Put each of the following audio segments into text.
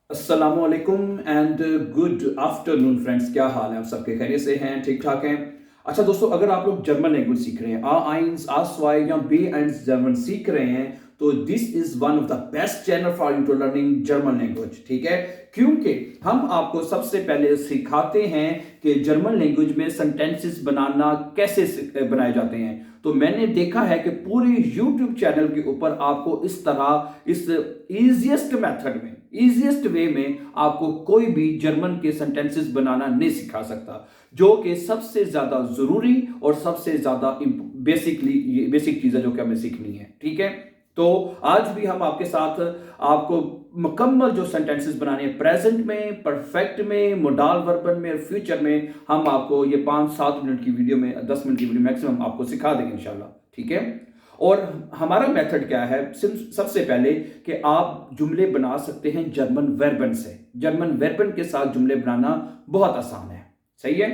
अस्सलामुअलैकुम and good afternoon friends. क्या हाल है? आप सबके खैरियत से हैं? ठीक ठाक हैं? अच्छा दोस्तों, अगर आप लोग जर्मन लैंग्वेज सीख रहे हैं, आ आइंस आ स्वाई या बी एंड जर्मन सीख रहे हैं, तो this is one of the best channel for you to learning German language. ठीक है, क्योंकि हम आपको सबसे पहले सिखाते हैं कि जर्मन लैंग्वेज में सेंटेंसेस बनाना कैसे बनाए जाते हैं। तो मैंने देखा है कि पूरे YouTube चैनल के ऊपर आपको इस तरह इस इजीएस्ट मेथड में, इजीएस्ट वे में आपको कोई भी जर्मन के सेंटेंसेस बनाना नहीं सिखा सकता, जो कि सबसे ज्यादा जरूरी और सबसे ज्यादा बेसिक चीजें जो कि हमें सीखनी है। ठीक है, तो आज भी हम आपके साथ आपको मुकम्मल जो सेंटेंसेस बनाने हैं, प्रेजेंट में, परफेक्ट में, मोडाल वर्बन में और फ्यूचर में, हम आपको ये 5-7 मिनट की वीडियो में, 10 मिनट की वीडियो मैक्सिमम आपको सिखा देंगे इंशाल्लाह। ठीक है, और हमारा मेथड क्या है? सबसे पहले कि आप जुमले बना सकते हैं जर्मन वर्बन से। जर्मन वर्बन के साथ जुमले बनाना बहुत आसान है। सही है?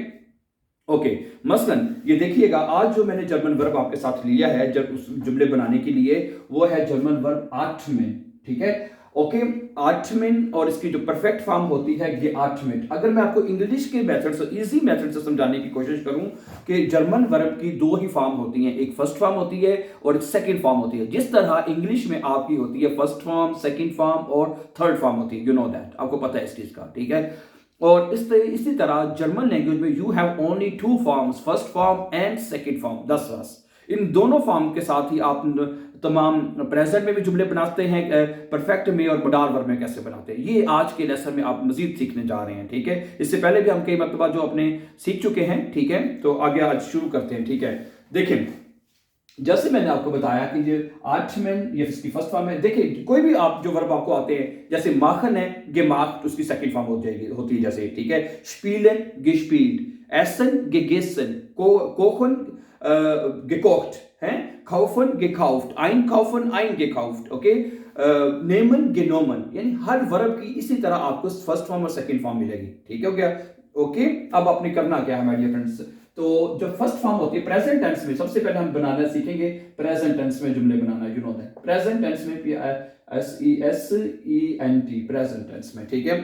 ओके, मसलन ये देखिएगा, आज जो मैंने जर्मन वर्ब आपके साथ लिया है उस जुमले बनाने के लिए, वो है जर्मन वर्ब आठमें। ठीक है, ओके, आठमें, और इसकी जो परफेक्ट फॉर्म होती है ये आठमें। अगर मैं आपको इंग्लिश के मेथड से, इजी मेथड से समझाने की कोशिश करूं कि जर्मन वर्ब की दो ही फॉर्म होती हैं, एक फर्स्ट फॉर्म होती है और एक सेकंड फॉर्म होती है। जिस तरह इंग्लिश में आपकी होती है फर्स्ट फॉर्म, सेकंड फॉर्म और थर्ड फॉर्म होती है, यू नो दैट, आपको पता है इस चीज का। ठीक है, और इसी तरह जर्मन लैंग्वेज में you have only two forms, first form and second form, दस बस। इन दोनों फॉर्म के साथ ही आप तमाम प्रेजेंट में भी जुमले बनाते हैं, परफेक्ट में और मोडाल वर्ब में कैसे बनाते हैं, ये आज के लेसन में आप मजीद सीखने जा रहे हैं। ठीक है, इससे पहले भी हम कई मरतबा जो अपने सीख चुके हैं। ठीक है, तो आगे आज शुरू करते हैं। ठीक है, देखिए, जैसे मैंने आपको बताया कि ये आठमें ये इसकी फर्स्ट फॉर्म है। देखिए, कोई भी आप जो वर्ब आपको आते हैं, जैसे माखन है, गेमाख्ट, उसकी सेकंड फॉर्म हो जाएगी, होती है जैसे। ठीक है, स्पीलन गेस्पील्ड, एसन गेगेसन, कोखन gekocht है, kaufen gekauft, einkaufen eingekauft, okay, नेमन गेनोमन, यानी हर वर्ब की इसी तरह आपको फर्स्ट फॉर्म और सेकंड फॉर्म मिलेगी। ठीक है, हो गया? ओके, अब आपने करना क्या है माय डियर फ्रेंड्स? तो जो फर्स्ट फॉर्म होती है प्रेजेंट टेंस में, सबसे पहले हम बनाना सीखेंगे प्रेजेंट टेंस में जुमले बनाना। You know that, present tense में PRESENT, प्रेजेंट टेंस में। ठीक है,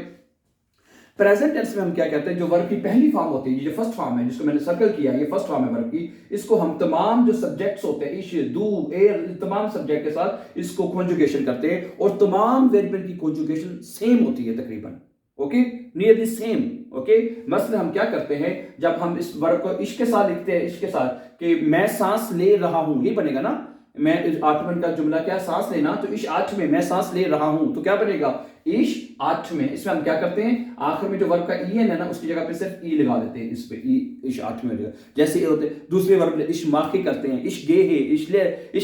प्रेजेंट टेंस में हम क्या कहते हैं? जो वर्ब की पहली फॉर्म होती है, ये जो फर्स्ट फॉर्म है जिसको मैंने सर्कल किया, ये फर्स्ट फॉर्म है वर्ब की, इसको हम तमाम जो सब्जेक्ट्स होते हैं, इश, डू, एर, तमाम सब्जेक्ट के साथ इसको कॉन्जुगेशन करते हैं, और तमाम वेरिएबल की कॉन्जुगेशन सेम होती है तकरीबन। Okay, nearly same. ओके, मसलन हम क्या करते हैं, जब हम इस वर्ब को इश के साथ लिखते हैं, इश के साथ कि मैं सांस ले रहा हूं, ये बनेगा ना। मैं आठवें का जुमला क्या, सांस लेना, तो इश आठ में मैं सांस ले रहा हूं, तो क्या बनेगा? इश आठ में। इसमें हम क्या करते हैं, आखिर में जो वर्ब का ई है ना, उसकी जगह पे सिर्फ ई लगा देते हैं, इस पे ई, इश आठ में लगेगा। जैसे होते दूसरे वर्ब इश माखी करते हैं, इश गे है, इश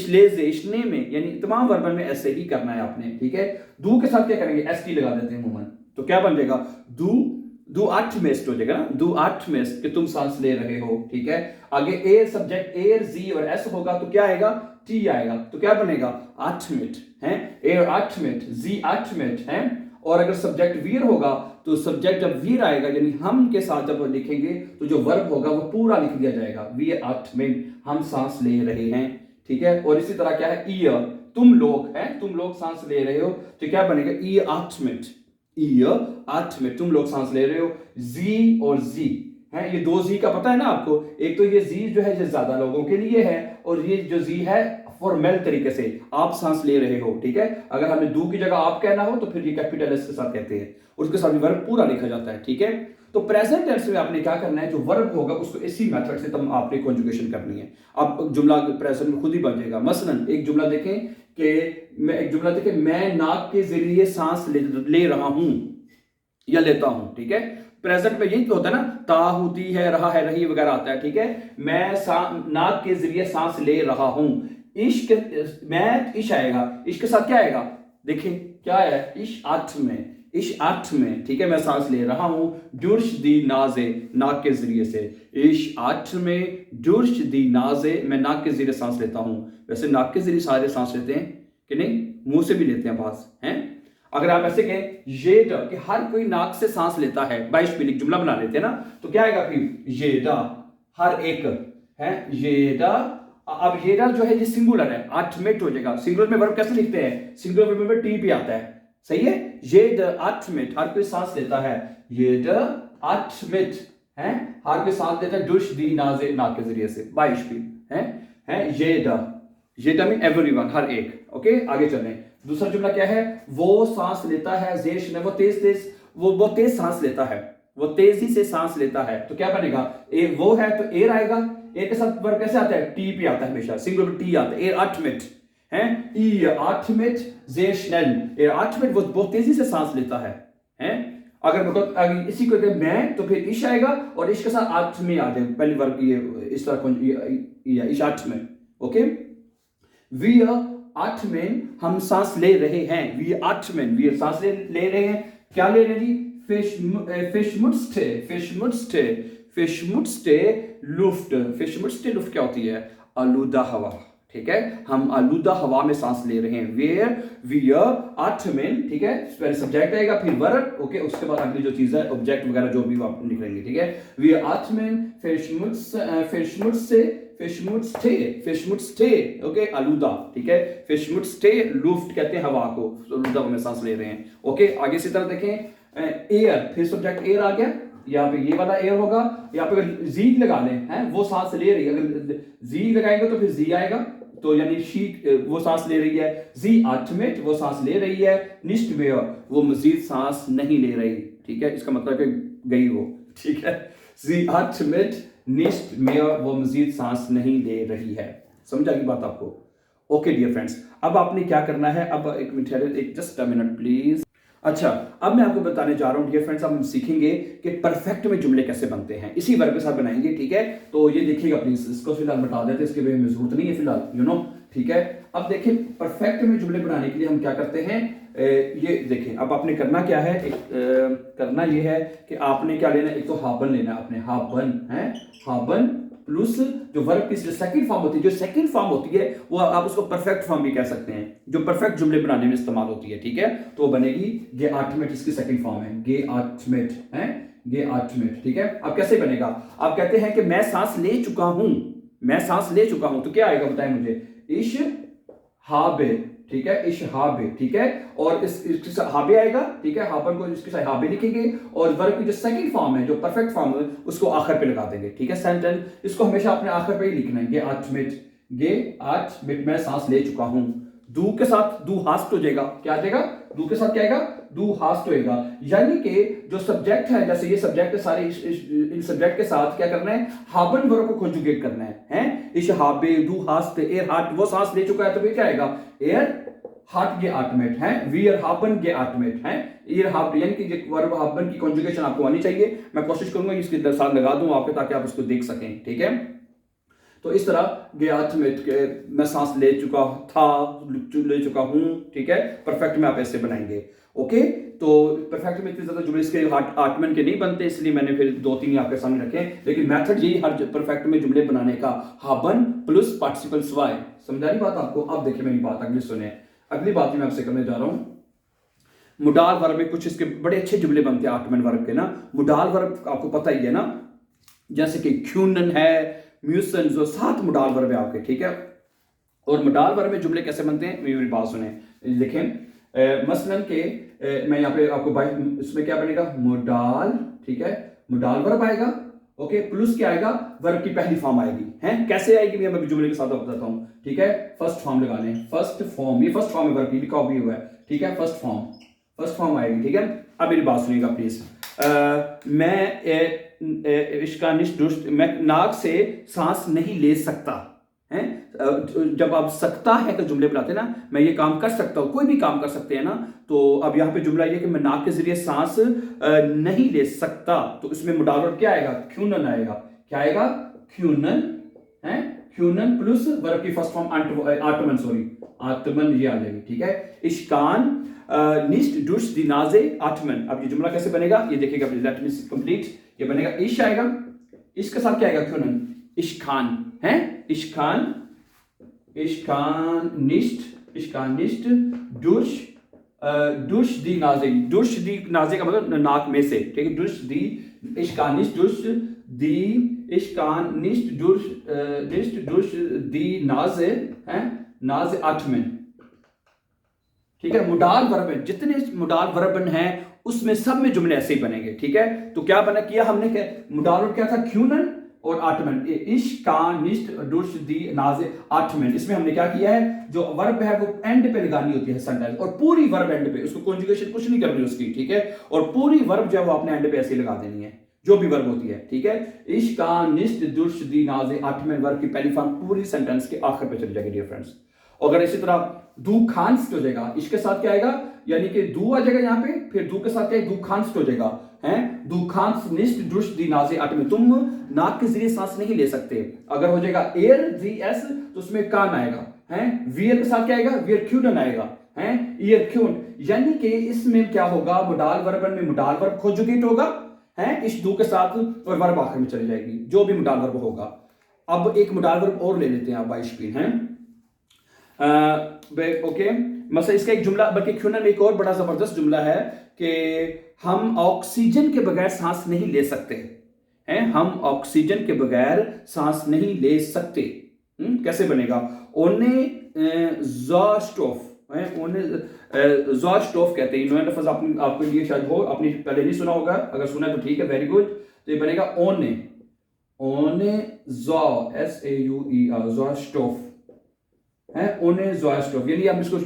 ले जे, इश ने में, यानी तमाम वर्ब में ऐसे ही करना है आपने। ठीक है, दू के साथ क्या करेंगे, एस टी लगा देते हैं मुमन, तो क्या बन जाएगा? दू दू आठ मेस्ट हो जाएगा ना, दू आठ मेस्ट, कि तुम सांस ले रहे हो। ठीक है, आगे ए सब्जेक्ट एर जी और एस होगा, तो क्या आएगा? टी आएगा, तो क्या बनेगा? आठ मिनट है, एर आठ मिनट, जी आठ मिनट है। और अगर सब्जेक्ट वीर होगा, तो सब्जेक्ट जब वीर आएगा, यानी हम के साथ जब लिखेंगे, तो जो वर्ब होगा वो पूरा लिख दिया जाएगा, वीर आठ मिनट, हम सांस ले रहे हैं। ठीक है, और इसी तरह क्या है, ईयर, तुम लोग हैं, तुम लोग सांस ले रहे हो, तो क्या बनेगा? ई आठ मिनट, ईयर आठ में, तुम लोग सांस ले रहे हो। जी और जी है, ये दो जी का पता है ना आपको, एक तो ये जी जो है ये ज्यादा लोगों के लिए है, और ये जो जी है फॉर्मल तरीके से आप सांस ले रहे हो। ठीक है, अगर हमें दू की जगह आप कहना हो, तो फिर ये कैपिटल एस के साथ कहते हैं, और उसके साथ वर्ब पूरा लिखा जाता है। ठीक है, तो प्रेजेंट टेंस में आपने क्या करना है, जो वर्ब होगा उसको इसी मेथड से तुम आपने कॉन्जुगेशन करनी है। अब जुमला प्रेजेंट में खुद ही बन जाएगा। मसलन एक जुमला देखें कि मैं नाक के जरिए सांस ले रहा हूं या लेता हूं। ठीक है, प्रेजेंट में यही तो होता है ना, ता होती है, रहा है, रही वगैरह आता है। ठीक है, मैं नाक के जरिए सांस ले रहा हूं, इश्क, मैं इश आएगा, इश्क के साथ क्या आएगा? देखिए क्या है, इश आठ में, इश आठ में। ठीक है, मैं सांस ले रहा हूं, जुर्श दी नाजे, नाक के जरिए से, इश आठ में, जुर्श दी नाजे, मैं नाक के जरिए सांस लेता हूं। वैसे नाक के जरिए सारे सांस लेते हैं कि नहीं? मुंह से भी लेते हैं बास हैं। अगर आप ऐसे कहें येडा, कि हर कोई नाक से सांस लेता है, बाइशपिलिक जुमला बना लेते हैं ना, तो क्या आएगा फिर? येडा, हर एक है, येडा। अब येडा जो है ये सिंगुलर है, आठमेट हो जाएगा। सिंगुलर में वर्ब कैसे लिखते हैं? सिंगुलर वर्ब में टी पे आता है, सही है। jeder atmet, हर कोई सांस लेता है, jeder atmet है, हर कोई सांस लेता है durch die Nase, नाक के जरिए से। Beispiel है jeder, jeder मीन एवरीवन, हर एक। ओके आगे चलें। दूसरा जुमला क्या है, वो सांस लेता है, sehr schnell, वो तेज सांस लेता है, वो तेजी से सांस लेता है। तो क्या बनेगा, वो है तो एयर आएगा, एयर के साथ वर्ब कैसे आता है, टी पे आता है, हमेशा सिंगुलर टी आता है, एयर atmet है, ihr atmet sehr schnell, air atmet वो बहुत तेजी से सांस लेता है। अगर इसी को कहते मैं तो फिर इश आएगा और इश के साथ atme आ जाए, पहली वर्ब ये इस तरह इश atme। ओके wir atmen, हम सांस ले रहे हैं, wir atmen, wir सांस ले रहे हैं, क्या ले रहे हैं, फिशमुट्स्टे लुफ्ट क्या होती है, आलूदा हवा। ठीक है, हम आलूदा हवा में सांस ले रहे हैं, wir atmen। ठीक है, पहले सब्जेक्ट आएगा फिर वर्ब, ओके उसके बाद अगली जो चीज है ऑब्जेक्ट वगैरह जो भी आप निकलेंगे। ठीक है, wir atmen फिशमुट्स्टे, ओके आलूदा। ठीक है, फिशमुट्स्टे लुफ्ट कहते हैं हवा को, आलूदा में सांस ले रहे हैं। ओके आगे इसी तरह देखें, एयर, फिर सब्जेक्ट एयर आ गया, यहाँ पे ये वाला एयर होगा, यहाँ पे अगर जी लगा लें हैं, वो सांस ले रही है, अगर जी लगाएंगे तो फिर जी आएगा, तो यानी शी वो सांस ले रही है, जी atmet वो सांस ले रही है, nicht mehr वो मजीद सांस नहीं ले रही। ठीक है, इसका मतलब कि गई वो। ठीक है, जी atmet nicht mehr वो मजीद सांस नहीं ले रही है। समझ आ गई बात आपको। ओके डियर फ्रेंड्स, अब आपने क्या करना है, अब एक minute, just a minute please. अच्छा, अब मैं आपको बताने जा रहा हूं डियर फ्रेंड्स, अब हम सीखेंगे कि परफेक्ट में जुमले कैसे बनते हैं, इसी वर्ब के साथ बनाएंगे। ठीक है, तो ये देखिएगा प्लीज, इसको फिलहाल बता देते, इसके लिए हमें जरूरत नहीं है फिलहाल, यू नो। ठीक है, अब देखिए परफेक्ट में जुमले बनाने के लिए हम क्या करते हैं, ये देखें, अब आपने करना क्या है, करना ये है कि आपने क्या लेना है, एक तो हाबन लेना है आपने, हाबन प्लस जो वर्ब की सेकंड फॉर्म होती है, जो सेकंड फॉर्म होती है वो आप उसको परफेक्ट फॉर्म भी कह सकते हैं, जो परफेक्ट जुमले बनाने में इस्तेमाल होती है। ठीक है, तो वो बनेगी गे आटमेट, इसकी सेकंड फॉर्म है गे आटमेट है, गे आटमेट। ठीक है, अब कैसे बनेगा, आप कहते हैं कि मैं सांस ले चुका हूं, मैं सांस ले चुका हूं, तो क्या आएगा बताएं मुझे, इश हाबे। ठीक है, इश हाबे। ठीक है, और इसके साथ हाबे आएगा। ठीक है, हाबन को इसके साथ हाबे लिखेंगे और वर्ब की जो सेकंड फॉर्म है, जो परफेक्ट फॉर्म है, उसको आखिर पे लगा देंगे। ठीक है, सेंटेंस इसको हमेशा अपने आखिर पे ही लिखना है, गे आटमिट, मैं सांस ले चुका हूं। दू के साथ दू हास्ट हो जाएगा, क्या आ जाएगा, दू के साथ क्या आएगा, दू हास्ट होएगा, यानी कि जो सब्जेक्ट है, जैसे ये सब्जेक्ट है सारे, इन सब्जेक्ट के साथ क्या करना है, हाबन वर्ब को कॉन्जुगेट करना है, इश हाबे दू हास्ट एयर हार्ट, वो सांस ले चुका है तो फिर क्या आएगा, एयर हार्ट गे आटमेट है, वीयर हाबन गे आटमेट है, ईयर हार्ट, यानी कि वर्ब हाबन की कॉन्जुगेशन आपको आनी चाहिए। मैं कोशिश करूंगा इसके साथ लगा दूं आपके, ताकि आप इसको देख सकें। ठीक है, तो इस तरह गे आटमेट के मैं सांस ले चुका था, ले चुका हूं। ठीक है, परफेक्ट में आप ऐसे बनाएंगे। ओके, तो परफेक्ट में इतने ज्यादा जुमले इसके आटमन के नहीं बनते, इसलिए मैंने फिर 2-3 आपके सामने रखे, लेकिन मेथड यही हर परफेक्ट में जुमले बनाने का, हाबन प्लस पार्टिसिपल स्वाय। समझा रही बात आपको। अब देखिए मेरी बात अगली सुने, अगली बात मैं आपसे करने जा रहा हूं, मुडाल वर्ब में कुछ इसके बड़े अच्छे जुमले बनते हैं आटमन वर्ब के ना। मुडाल वर्ब आपको पता ही है ना, जैसे कि क्यूनन है, म्यूसन, जो 7 मुडाल वर्ब है आपके। ठीक है, और मुडाल वर्ब में जुमले कैसे बनते हैं, मेरी बात सुने, देखें मसलन के मैं यहाँ पे आपको इसमें क्या बनेगा, मुडाल। ठीक है, मुडाल वर्ब आएगा, ओके, प्लस क्या आएगा, वर्ब की पहली फॉर्म आएगी, हैं कैसे आएगी मैं जुमले के साथ बताता हूं। ठीक है, फर्स्ट फॉर्म लगा लें, फर्स्ट फॉर्म, ये फर्स्ट फॉर्म है वर्ब की, लिखा भी हुआ है। ठीक है, फर्स्ट फॉर्म आएगी। ठीक है, अब मेरी बात सुनिएगा प्लीज, मैं इसका निष्ठ, मैं नाक से सांस नहीं ले सकता है। जब आप सकता है तो जुमले बनाते हैं ना, मैं ये काम कर सकता हूं, कोई भी काम कर सकते हैं ना, तो अब यहाँ पे जुमला ये कि मैं नाक के जरिए सांस नहीं ले सकता, तो इसमें मुडाल वर्ब क्या आएगा, क्यूनन आएगा। क्या आएगा, क्यूनन है, क्यूनन प्लस वर्ब की फर्स्ट फॉर्म आटमन ये आ जाएगी। ठीक है, इश्कान निस्ट दुश दी नाजे आटमन। अब ये जुमला कैसे बनेगा, ये देखिएगा लेट मी कंप्लीट, ये बनेगा इश आएगा, इसके साथ क्या आएगा, क्यूनन, इश्कान है, इश्कान निस्ट दुश दी नाजे, दुश दी नाजे का मतलब नाक में से। ठीक है, दुश दी, इश्कान निस्ट दुश दी, इश्कान निस्ट दुश दी नाजे है, नाजे आटमन। ठीक है, मोडाल वर्ब है, जितने मोडाल वर्ब हैं उसमें सब में जुमले ऐसे ही बनेंगे। ठीक है, तो क्या बना किया हमने, मोडाल वर्ब क्या था, क्यूनन और आठमन, इश कान निश्ट दुर्श दी नाजे आठमन। इसमें हमने क्या किया है, जो वर्ब है वो एंड पे लगानी होती है सेंटेंस, और पूरी वर्ब एंड पे, उसको कॉन्जुगेशन कुछ नहीं करनी उसकी। ठीक है, और पूरी वर्ब जो है वो आपने एंड पे ऐसे ही लगा देनी है, जो भी वर्ब होती है। ठीक है, इश कान निश्ट दुर्श दी नाजे आठमन वर्ब की पहली फॉर्म पूरी सेंटेंस के आखिर पे चली जाएगी डियर फ्रेंड्स। अगर इसी तरह दू खांस्ट हो जाएगा, इसके साथ क्या आएगा, यानी कि दू आ जाएगा यहाँ पे, फिर दू के साथ क्या है, दू खांस्ट हो जाएगा, हैं दू खांस्ट निस्ट दुश दी नाजे आट में, तुम नाक के जरिए सांस नहीं ले सकते। अगर हो जाएगा एयर जी एस तो उसमें कान आएगा, हैं वियर के साथ क्या आएगा, वियर क्यून आएगा, हैं ईयर क्यून, यानी कि इसमें क्या होगा, मोडाल वर्ब में मोडाल वर्ब कॉन्जुगेट होगा, हैं इस दू के साथ, और वर्ब आखिर में चली जाएगी, जो भी मोडाल वर्ब होगा। अब एक मोडाल वर्ब और ले लेते हैं आप बाइशपीन, हैं ओके, मतलब इसका एक जुमला, बल्कि क्यूनन में एक और बड़ा जबरदस्त जुमला है कि हम ऑक्सीजन के बगैर सांस नहीं ले सकते हैं, हम ऑक्सीजन के बगैर सांस नहीं ले सकते। कैसे बनेगा, ओने ज़ॉस्टोफ, ओने ज़ॉस्टोफ कहते हैं, इन्होंने लफ्ज़ आपके लिए शायद हो, आपने पहले नहीं सुना होगा, अगर सुना तो ठीक है, वेरी गुड। तो ये बनेगा ओने, ओने ज़ॉ एस ए यू ई ज़ॉस्टोफ है, ओने ज़ॉस्टोफ, यानी आप इसको,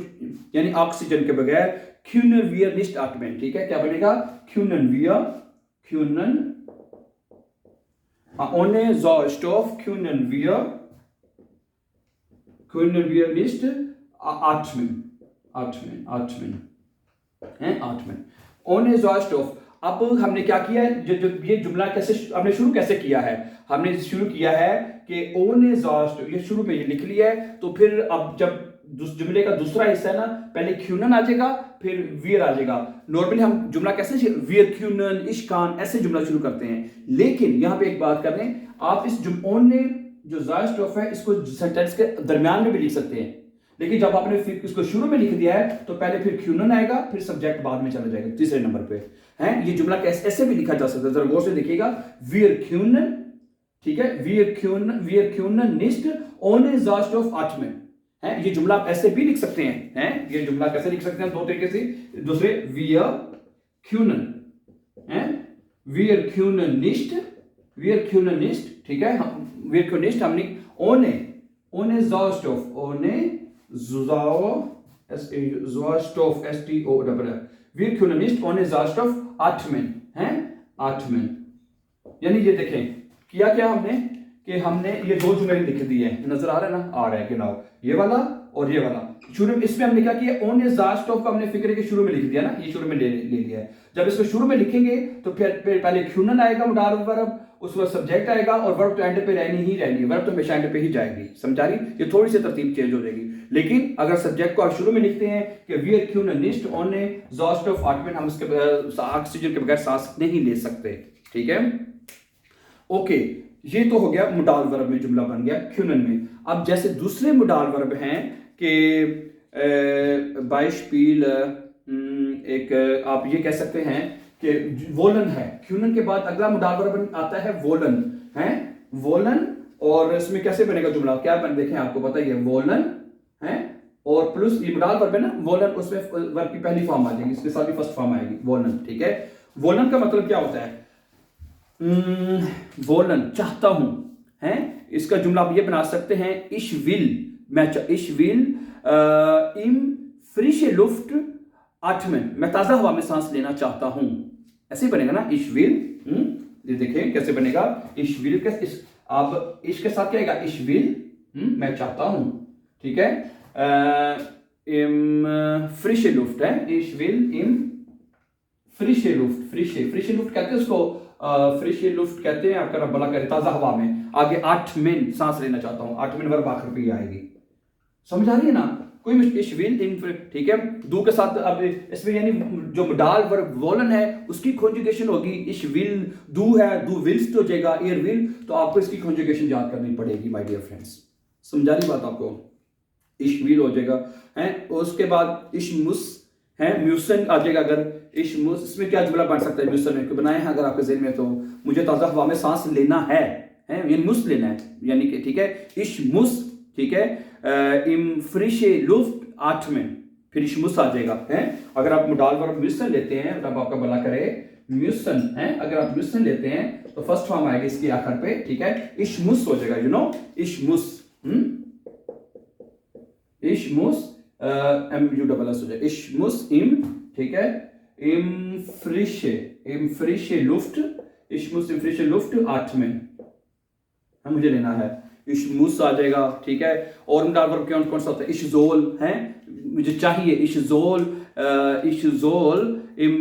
यानी ऑक्सीजन के बगैर क्यूनन वियर निस्ट आटमेन। ठीक है, क्या बनेगा, क्यूनन वियर, क्यूनन ओने ज़ॉस्टोफ क्यूनन वियर निस्ट आटमेन, आटमेन आटमेन है, आटमेन ओने ज़ॉस्टोफ। अब हमने क्या किया है, जो ये जुमला कैसे हमने शुरू कैसे किया है, हमने शुरू किया है कि ओने ज़ॉस्ट, ये शुरू में ये लिख लिया है, तो फिर अब जब जुमले का दूसरा हिस्सा है ना, पहले क्यूनन आ जाएगा, फिर वियर आ जाएगा। नॉर्मली हम जुमला कैसे, वियर क्यूनन इश्कान ऐसे जुमला शुरू करते हैं, लेकिन यहां पे एक बात कर लें, आप इस ओने जो ज़ॉस्ट है इसको सेंटेंस के दरमियान में भी लिख सकते हैं, लेकिन जब आपने फिर इसको शुरू में लिख दिया है तो पहले फिर क्यूनन आएगा, फिर सब्जेक्ट बाद में चला जाएगा तीसरे नंबर पे, है। ये जुमला कैसे ऐसे भी लिखा जा सकता है, जरा गौर से देखिएगा, वियर क्यूनन, ठीक है, वियर क्यूनन निस्ट ओने ज़ॉस्टोफ आटमेन, है। ये जुमला आप ऐसे भी लिख सकते हैं, ये जुमला कैसे लिख सकते हैं, दो तरीके से, दूसरे वियर क्यूनन, है, वियर क्यूनन निस्ट, ठीक है, वियर क्यूनिस्ट हमने ओने ज़ॉस्टोफ, ओने ज़ॉस्टोफ S T O double F, वियर क्यूनिस्ट ओने ज़ॉस्टोफ आटमेन, है, आटमेन। यानी ये देखें किया क्या हमने, कि हमने ये दो जुमले लिख दिए हैं, नजर आ रहा है ना, आ रहा है कि ना, ये वाला और ये वाला। शुरू में इसमें हमने क्या किया, ओने ज़ॉस्टोफ को हमने फिक्र के शुरू में लिख दिया ना, ये शुरू में ले लिया है। जब इसको शुरू में लिखेंगे तो फिर पहले क्यूनन आएगा, मोडाल वर्ब, उस वक्त सब्जेक्ट आएगा, और वर्ब तो एंड पे रहनी ही रहनी है, वर्ब तो हमेशा एंड पे ही जाएगी, समझा रही, ये थोड़ी सी तरतीब चेंज हो जाएगी। लेकिन अगर सब्जेक्ट को आप शुरू में लिखते हैं कि वियर क्यूनिस्ट ओने ज़ॉस्टोफ आटमेन, हम उसके ऑक्सीजन के बगैर सांस नहीं ले सकते, ठीक है, ओके। ये तो हो गया मोडाल वर्ब में जुमला बन गया क्यूनन में। अब जैसे दूसरे मोडाल वर्ब हैं कि बाइशपील, एक आप ये कह सकते हैं कि वोलन है, क्यूनन के बाद अगला मोडाल वर्ब आता है वोलन, है, वोलन, और इसमें कैसे बनेगा जुमला, क्या बन, देखें आपको पता ही है, वोलन है, और प्लस ये मोडाल वर्ब है ना, वोलन, उसमें वर्ब की पहली फॉर्म आ जाएगी, इसके साथ भी फर्स्ट फॉर्म आएगी, वोलन, ठीक है। वोलन का मतलब क्या होता है, वोलन चाहता हूं, हैं, इसका जुमला आप ये बना सकते हैं, इश विल, मैं इश विल इम फ्रिशे लुफ्ट आटमेन, मैं ताजा हवा में सांस लेना चाहता हूं, ऐसे ही बनेगा ना, इश विल, ये देखें कैसे बनेगा, इश विल के अब इश के साथ क्या आएगा, इश विल, मैं चाहता हूं, ठीक है, इम फ्रिशे लुफ्ट है, इश विल इम फ्रिशे लुफ्ट, फ्रिशे लुफ्ट कहते हैं उसको, फ्रिशे लुफ्ट कहते हैं, आपका रब भला करे, ताजा हवा में, आगे आटमेन सांस लेना चाहता हूं, आटमेन वर्ब आखिर पे आएगी, समझ आ रही है ना, कोई इश विल इन, ठीक है, दू के साथ, अब इसमें यानी जो मोडाल वर्ब वोलन है उसकी कॉन्जुगेशन होगी, इश विल, दू है, दू विल्स हो जाएगा, एयर विल, तो आपको इसकी कॉन्जुगेशन याद करनी पड़ेगी माय डियर फ्रेंड्स, समझा रही बात आपको, इश विल हो जाएगा, है, उसके बाद इश मुस है, म्यूसन आ जाएगा, अगर इश मुस, इसमें क्या जुमला बन सकता है, म्यूसन में बनाए हैं अगर आपके ज़हन में, तो मुझे ताज़ा हवा में सांस लेना है, ये मुस लेना है, यानी कि ठीक है, इश मुस, ठीक है, इम फ्रिशे लुफ्ट आटमेन, फिर इशमुस आ जाएगा है। अगर आप मुडाल वर्ब म्यूसन लेते हैं, रब आपका भला करे, म्यूसन है, अगर आप म्यूसन लेते हैं तो फर्स्ट फॉर्म आएगी इसकी आखिर पे, ठीक है, इशमुस हो जाएगा, यू नो, इशमुस, इशमुस MUSS हो जाएगा, इशमुस इम, ठीक है, इम फ्रिशे लुफ्ट, इशमुस इम फ्रिशे लुफ्ट आठमें, मुझे लेना है, इशमुस आ जाएगा, ठीक है। और मुडाल वर्ब कौन सा होता है, इशजोल है, मुझे चाहिए, इशजोल, इशजोल इम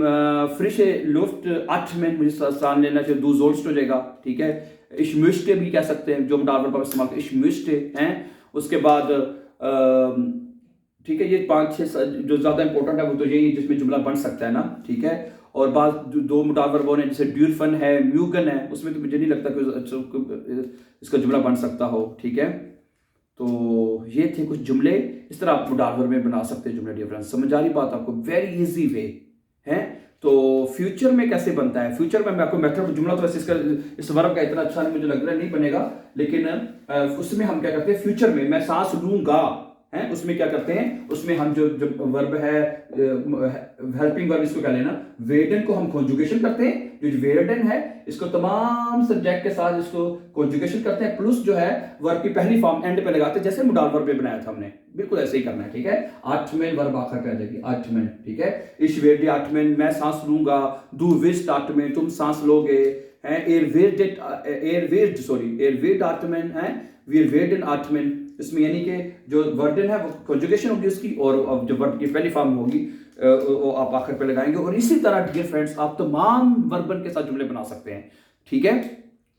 फ्रिशे लुफ्ट आठमें, मुझे स्थान लेना चाहिए, दू जोल्स्ट हो जाएगा, ठीक है। इशमुश्टे भी कह सकते हैं, जो मुडाल वर्ब इस्तेमाल करते हैं, इशमुश्टे हैं। उसके बाद ठीक है, ये 5-6 जो ज़्यादा इंपॉर्टेंट है वो तो यही जिसमें जुमला बन सकता है ना, ठीक है। और बाद 2 मुडाल वर्ब हैं, जैसे ड्यूरफन है, म्यूगन है, उसमें तो मुझे नहीं लगता कि इसका जुमला बन सकता हो, ठीक है। तो ये थे कुछ जुमले, इस तरह आप मुडाल वर्ब में बना सकते हैं जुमले डियर फ्रेंड्स। समझ आ रही बात आपको, वेरी इजी वे है। तो फ्यूचर में कैसे बनता है, फ्यूचर में मैं आपको मेथड, जुमला तो वैसे इसका इस वर्ब का इतना अच्छा मुझे लग रहा है नहीं बनेगा, लेकिन उसमें हम क्या करते हैं, फ्यूचर में मैं सांस लूंगा है, उसमें क्या करते हैं, उसमें हम जो वर्ब है, हेल्पिंग वर्ब इसको क्या लेना, वेडन को हम कॉन्जुगेशन करते हैं, जो वेडन है इसको तमाम सब्जेक्ट के साथ इसको कॉन्जुगेशन करते हैं, प्लस जो है वर्ब की पहली फॉर्म एंड पे लगाते हैं, जैसे मुडाल वर्ब पे बनाया था हमने, बिल्कुल ऐसे ही करना है, ठीक है। आठमें वर्ब आखिर पे आ जाएगी, आठमें, ठीक है। इश वेड आठमें, मैं सांस लूंगा, दू विस्ट आठमें, तुम सांस लोगे है, एयर आठमें है, वीर वेडन आठमें, इसमें यानी कि जो वर्डन है वो कॉन्जुगेशन होगी उसकी, और जो वर्ब की पहली फॉर्म होगी वो आप आखिर पे लगाएंगे। और इसी तरह डियर फ्रेंड्स आप तमाम वर्बन के साथ जुमले बना सकते हैं, ठीक है,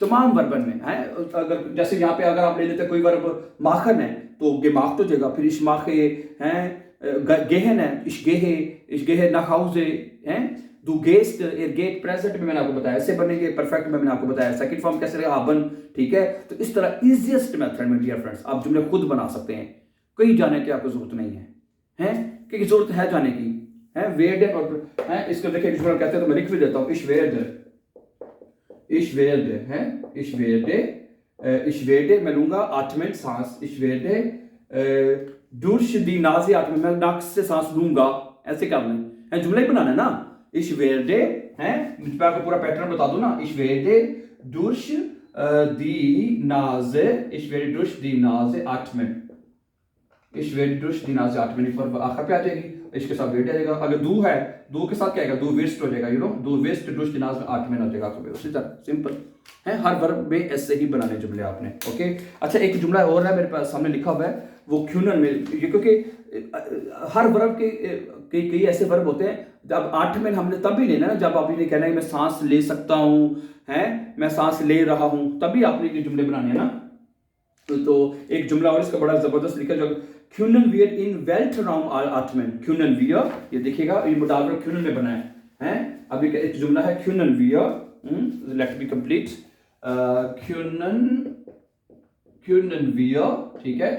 तमाम वर्बन में है। अगर जैसे यहाँ पे अगर आप ले लेते कोई वर्ब माखन है तो गेमाख तो जगह, फिर इश्माखे हैं, गेहन है, इश्गेहे नखाउजे हैं, दू गेस्ट, एरगेट, प्रेजेंट में मैंने आपको बताया ऐसे बनेंगे, परफेक्ट में मैंने आपको बताया सेकंड फॉर्म कैसे रहेगा, आबन, ठीक है। तो इस तरह इजीएस्ट मेथड में डियर फ्रेंड्स आप जुमले खुद बना सकते हैं, कहीं जाने की आपको जरूरत नहीं है, हैं, क्योंकि जरूरत है जाने की, है, वेड और है, इसको देखिए जुमला कहते हैं तो मैं लिख भी देता हूँ, इशवेड है, इशवेडे मैं लूंगा आठमें सांस, इशवेडे दुर्श दी नाज़े आठमें, मैं नाक से सांस लूंगा, ऐसे करना है, जुमला ही बनाना है ना। इशवेडे हैं, मैं आपको पूरा पैटर्न बता दूं ना, इशवेडे दुर्श दी नाज़े, इशवेडे दुर्श दी नाज़े आठमें, इशवेडे दुर्श दी नाज़े आठमें पर आखिर पे आ जाएगी, इसके साथ वेट आ जाएगा। अगर दू है, दू के साथ क्या आएगा, दू वेस्ट हो जाएगा, यू नो, दू वेस्ट दुर्श दी नाज़े आठमें हो जाएगा, उसी तरह सिंपल है, हर वर्ब में ऐसे ही बनाने जुमले आपने, ओके। अच्छा, एक जुमला और है मेरे पास सामने लिखा हुआ है, वो क्यूनन में, ये क्योंकि हर वर्ब के कई ऐसे वर्ब होते हैं, जब आठमें हमने तभी लेना है जब आपने कहना है मैं सांस ले सकता हूँ, है, मैं सांस ले रहा हूँ, तभी आपने ये जुमले बनाने हैं ना। तो एक जुमला और इसका बड़ा जबरदस्त लिखा, जो क्यूनन वियर इन वेल्ट राउंड आठमें, क्यूनन वियर, ये देखिएगा ये मुडाल वर्ब क्यूनन में बना है। अभी एक जुमला है क्यूनन वियर, लेट बी कंप्लीट, क्यूनन वियर, ठीक है,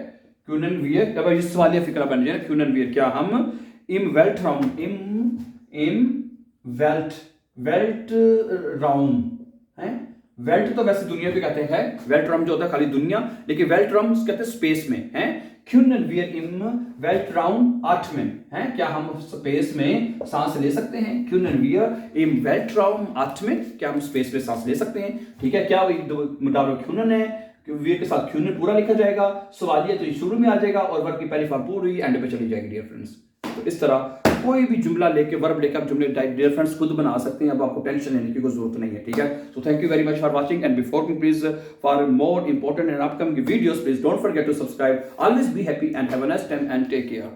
क्यूनन वियर, अब इस सवाल फिक्रा बन जाए, क्यूनन वियर, क्या हम इम वेल्ट राउंड, इम वेल्ट राउंड है, वेल्ट तो वैसे दुनिया पे कहते हैं, वेल्ट राउंड जो होता है खाली दुनिया, लेकिन वेल्ट राउंड कहते हैं स्पेस में है। क्यूनन वियर इम वेल्ट राउंड आठमें है, क्या हम स्पेस में सांस ले सकते हैं, क्यूनन वियर इम वेल्ट राउंड आठमें, क्या हम स्पेस में सांस ले सकते हैं, ठीक है। क्या मुडाल क्यूनन है, वीर के साथ क्यूनन पूरा लिखा जाएगा, सवालिया तो शुरू में आ जाएगा और वर्ब की पहली फॉर्म पूरी एंड पे चली जाएगी डियर फ्रेंड्स। तो इस तरह कोई भी जुमला लेके वर्ब लेकर आप जुमले डियर फ्रेंड्स खुद बना सकते हैं, अब आपको टेंशन लेने की कोई जरूरत नहीं है, ठीक है। तो thank you very much for watching and before me please for more important and upcoming videos please don't forget to subscribe, always be happy and have a nice time and take care.